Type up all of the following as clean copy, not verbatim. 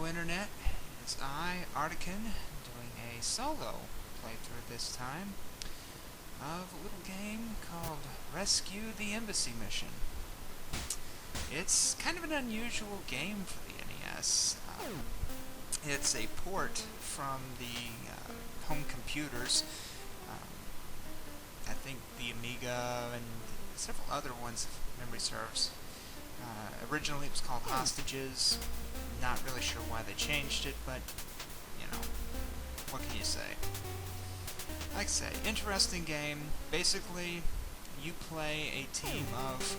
Internet. It's I, Artican, doing a solo playthrough this time of a little game called Rescue the Embassy Mission. It's kind of an unusual game for the NES. It's a port from the home computers. I think the Amiga and several other ones, if memory serves. Originally it was called Hostages. Not really sure why they changed it, but, you know, what can you say? Like I say, interesting game. Basically, you play a team of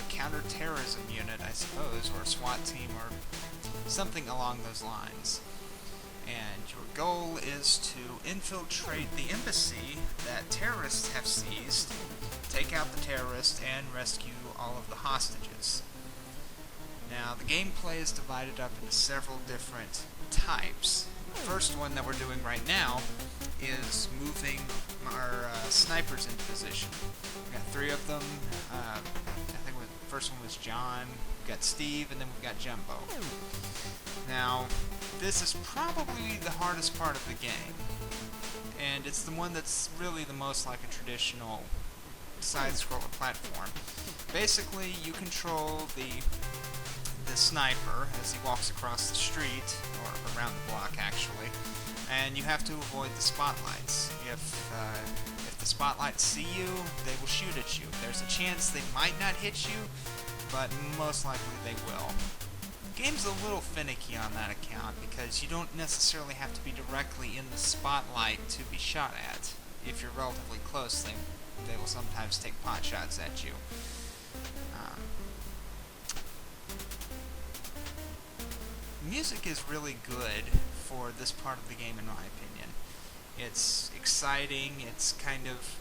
counter-terrorism unit, I suppose, or a SWAT team, or something along those lines. And your goal is to infiltrate the embassy that terrorists have seized, take out the terrorists, and rescue all of the hostages. Now, the gameplay is divided up into several different types. The first one that we're doing right now is moving our snipers into position. We've got 3 of them. I think the first one was John, we've got Steve, and then we've got Jumbo. Now, this is probably the hardest part of the game, and it's the one that's really the most like a traditional side-scroller platform. Basically, you control the sniper as he walks across the street, or around the block actually, and you have to avoid the spotlights. If the spotlights see you, they will shoot at you. There's a chance they might not hit you, but most likely they will. The game's a little finicky on that account because you don't necessarily have to be directly in the spotlight to be shot at. If you're relatively close, they will sometimes take pot shots at you. Music is really good for this part of the game, in my opinion. It's exciting, it's kind of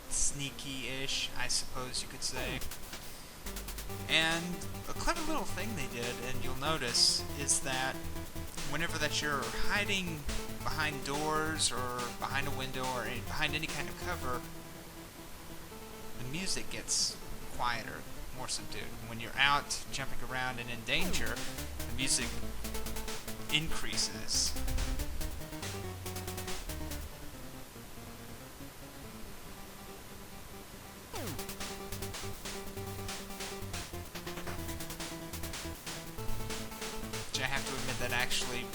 sneaky-ish, I suppose you could say. And a clever little thing they did, and you'll notice, is that whenever that you're hiding behind doors or behind a window or behind any kind of cover, the music gets quieter, more subdued. When you're out jumping around and in danger, the music increases. Which I have to admit that actually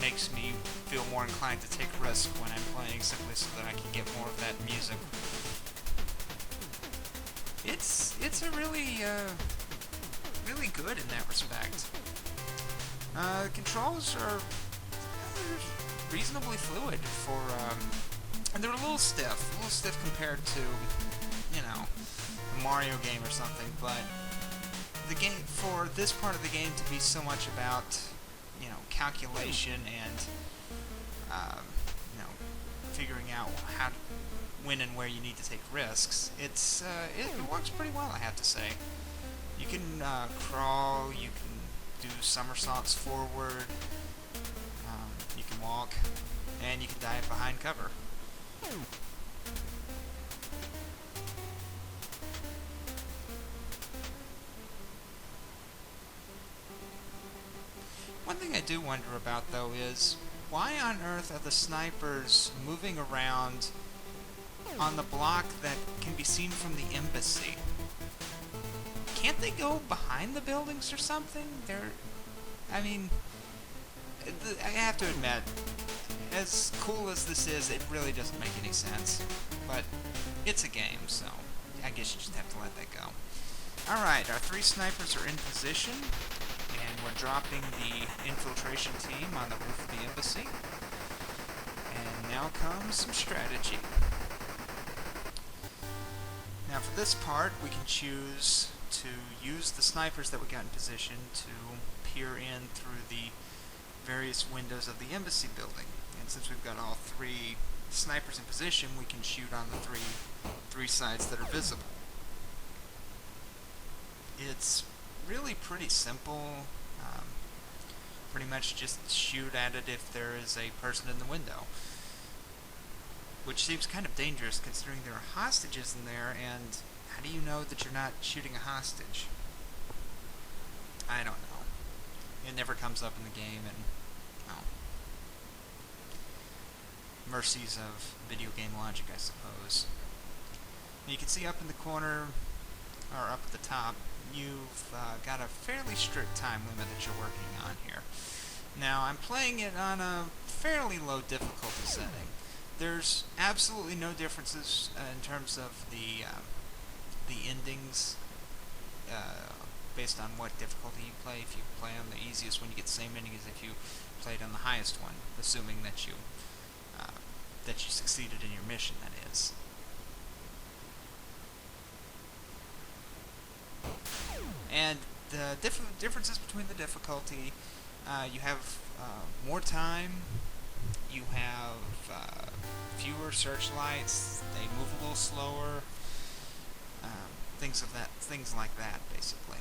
makes me feel more inclined to take risks when I'm playing, simply so that I can get more of that music. It's a really good in that respect. Controls are reasonably fluid for, and they're a little stiff compared to, you know, a Mario game or something, but the game, for this part of the game to be so much about, you know, calculation and, you know, figuring out how to, when and where you need to take risks, it works pretty well, I have to say. You can crawl, you can do somersaults forward, you can walk, and you can dive behind cover. One thing I do wonder about, though, is why on earth are the snipers moving around on the block that can be seen from the embassy? Can't they go behind the buildings or something? I mean, I have to admit, as cool as this is, it really doesn't make any sense. But it's a game, so I guess you just have to let that go. Alright, our 3 snipers are in position, and we're dropping the infiltration team on the roof of the embassy. And now comes some strategy. Now for this part, we can choose to use the snipers that we got in position to peer in through the various windows of the embassy building. And since we've got all 3 snipers in position, we can shoot on the three sides that are visible. It's really pretty simple. Pretty much just shoot at it if there is a person in the window. Which seems kind of dangerous considering there are hostages in there, and how do you know that you're not shooting a hostage? I don't know. It never comes up in the game, and well, mercies of video game logic, I suppose. And you can see up in the corner, or up at the top, you've got a fairly strict time limit that you're working on here. Now, I'm playing it on a fairly low difficulty setting. There's absolutely no differences in terms of the endings based on what difficulty you play. If you play on the easiest one, you get the same ending as if you played on the highest one, assuming that you succeeded in your mission, that is. And the differences between the difficulty, you have more time, you have fewer searchlights, they move a little slower, things like that, basically.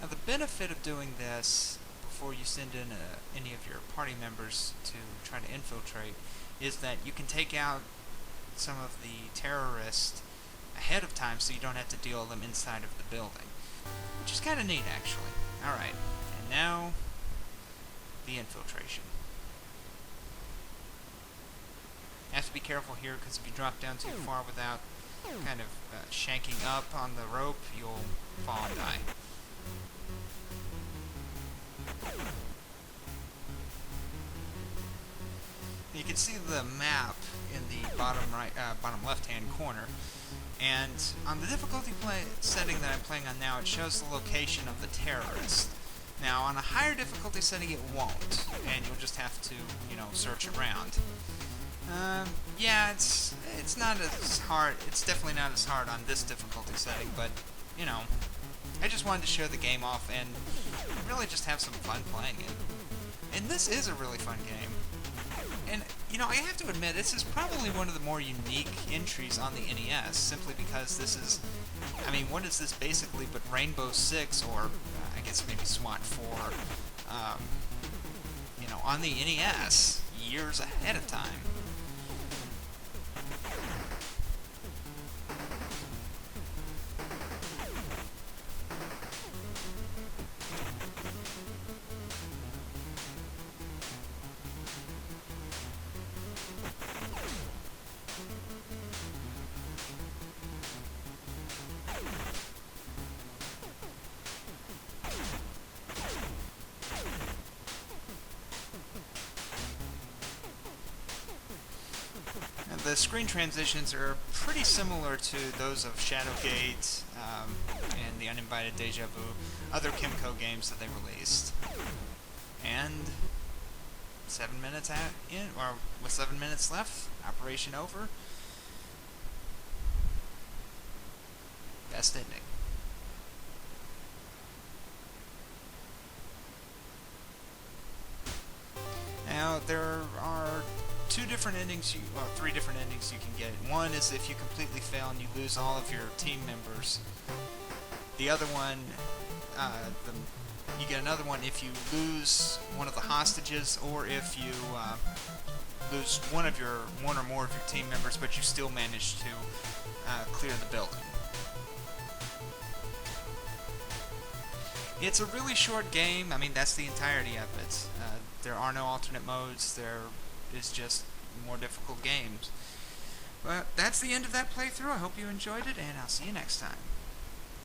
Now, the benefit of doing this before you send in any of your party members to try to infiltrate is that you can take out some of the terrorists ahead of time so you don't have to deal with them inside of the building, which is kind of neat, actually. Alright, and now the infiltration. You have to be careful here, because if you drop down too far without kind of shanking up on the rope, you'll fall and die. You can see the map in the bottom left-hand corner, and on the difficulty setting that I'm playing on now, it shows the location of the terrorist. Now, on a higher difficulty setting, it won't, and you'll just have to, search around. Yeah, it's not as hard. It's definitely not as hard on this difficulty setting, but I just wanted to show the game off and really just have some fun playing it. And this is a really fun game. And, I have to admit, this is probably one of the more unique entries on the NES, simply because this is, what is this basically but Rainbow Six, or I guess maybe SWAT 4, on the NES, years ahead of time. The screen transitions are pretty similar to those of Shadowgate and the Uninvited Deja Vu, other Kimco games that they released. And 7 minutes with 7 minutes left, operation over. Best ending. Now, there are three different endings you can get. One is if you completely fail and you lose all of your team members. The other one, you get another one if you lose one of the hostages, or if you lose one or more of your team members, but you still manage to clear the building. It's a really short game. That's the entirety of it. There are no alternate modes. There is just more difficult games. But that's the end of that playthrough. I hope you enjoyed it, and I'll see you next time.